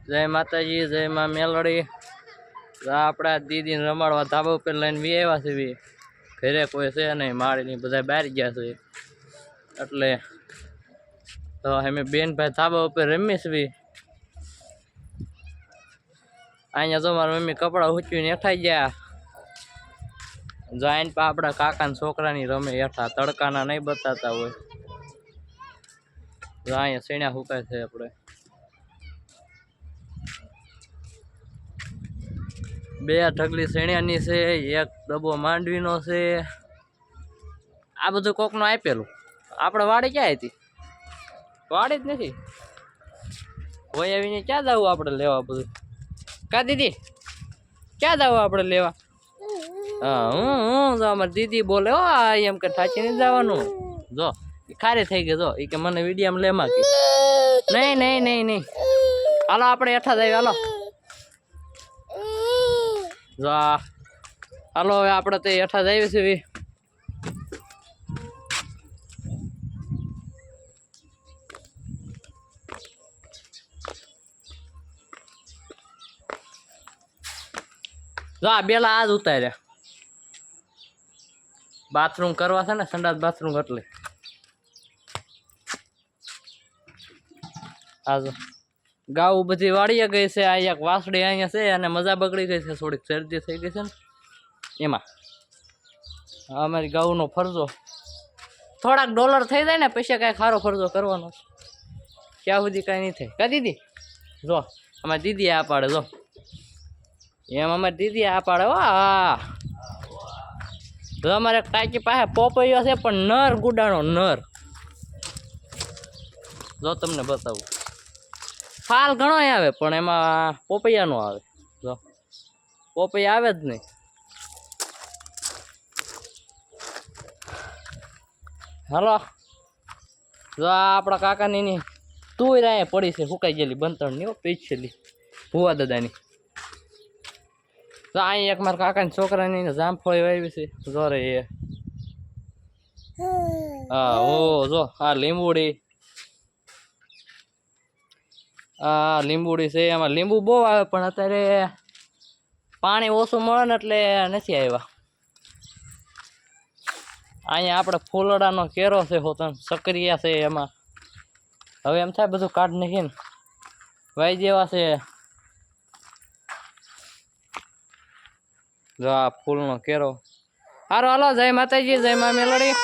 જય માતાજી, જય માં મેલડી। આપણા દીદીને રમાડવા ધાબા ઉપર લઈને વી આવ્યા છે। ઘરે કોઈ છે નહીં, માળીની બધા બહાર ગયા છે એટલે તો અમે બેન ભાઈ ધાબા ઉપર રમીશ વી। અહીંયા તો મારા મમ્મી કપડા ઉચવીને હેઠા ગયા જાઈને પા આપણા કાકાના છોકરાની રમે હેઠા, તડકાના નહીં બતાતા હોય। અહીંયા સીણા સુકાય છે આપણે બે ઢગલી સીણ્યાની છે, એક ડબ્બો માંડવીનો છે। આ બધું કોકનું આપેલું, આપણે વાડી ક્યાં હતી? વાડી જ નથી હોય આવીને ક્યાં જવું આપણે લેવા બધું? કા દીદી ક્યાં જવું આપણે લેવા? હા હું તો અમારી દીદી બોલે હો એમ કે ઠાચી નહીં જવાનું। જો ખારી થઈ ગઈ, જો એ કે મને વિડીયામાં લે માં નહીં નહીં નહીં નહીં હાલો આપણે હેઠા જઈએ હાલો। જો હાલો હવે આપણે તો હેઠા જઈએ છીએ। જો આ બેલા આજ ઉતાર્યા, બાથરૂમ કરવા છે ને, સંડાસ બાથરૂમ એટલે આ જો ગાઉ બધી વાળીએ ગઈ છે। આ એક વાસળી અહીંયા છે અને મજા બગડી ગઈ છે, થોડીક શરદી થઈ ગઈ છે ને એમાં। અમારી ગાઉનો ફરજો થોડાક ડોલર થઈ જાય ને પછી કાંઈ ખારો ફરજો કરવાનો, ત્યાં સુધી કાંઈ નહીં થાય। કા દીદી જો અમારી દીદી આ પાડે, જો એમ અમારી દીદી આ પાડે હો। હા જો અમારે ટાંકી પાસે પોપૈયો છે પણ નર ગુડાણો નર, જો તમને બતાવું। ફાલ ઘણો આવે પણ એમાં પોપૈયા નો આવે, જો પોપૈયા આવે જ નહીં। હાલો જો આપણા કાકાની ની તું રાય પડી છે સુકાઈ ગયેલી બંતણની, પીછેલી ભુવા દાદાની। તો અહીં એક મારા કાકાના છોકરાની જામફળી વાવી છે, જો રે એ હા ઓ જો આ લીંબુડી, આ લીંબુડી છે। એમાં લીંબુ બહુ આવે પણ અત્યારે પાણી ઓછું મળે ને એટલે નથી આવ્યા। અહીંયા આપણે ફૂલડાનો કેરો છે, હોતન સક્રિયા છે એમાં, હવે એમ થાય બધું કાઢ નાખીને વાઈ જેવા છે। જો આ ફૂલનો કેરો હારો હાલો। જય માતાજી, જય માં મેલડી।